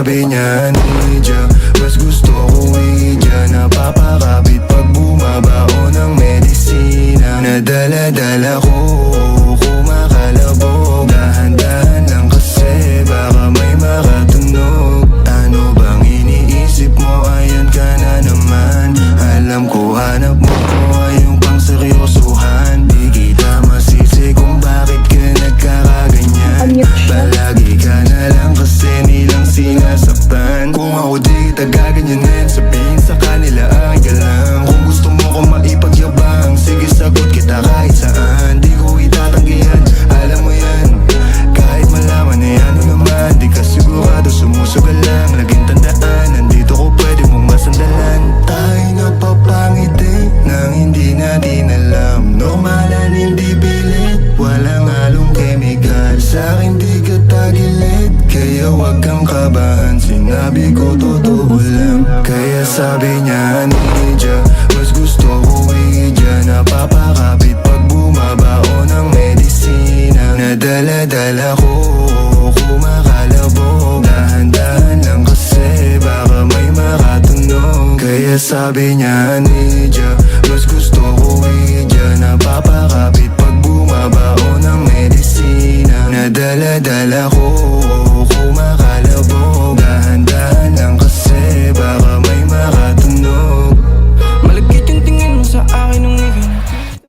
sabi niya ninja, mas gusto ko idya. Napapakapit pag bumabao ng medisina. Nadala-dala ko, kumakalabog. Dahan-dahan lang kasi baka may makatunog. Ano bang iniisip mo? Ayan ka na naman. Alam ko hanap mo ay yung pang seryosohan. Di kita masisi kung bakit ka nagkakaganyan. Palagi ka na lang kasi nilang sinasaktan. Kung ako di kita gaganyanin, sabihin sa kanila ay ka lang. Kung gusto mo ko maipagyabang, sige sagot kita kahit saan. Di ko itatanggihan, alam mo yan. Kahit malaman na yan o naman, di ka sigurado, sumusugal lang. Laging tandaan, nandito ko pwede mong masandalan. Tayo napapangiti nang hindi natin alam. Normalan, hindi pilit, walang halong chemical. Sa'kin di ka tagilid, kaya wag kang kabahan. Sinabi ko totoo lang, kaya sabi niya ninja, mas gusto ko idya. Napapakapit pag bumabao ng medisina. Nadala-dala ko, kumakalabog. Dahan-dahan lang kasi baka may makatunog. Kaya sabi niya ninja, mas gusto ko idya. Napapakapit pag bumabao ng medisina. Nadala-dala ko, kumakalabog.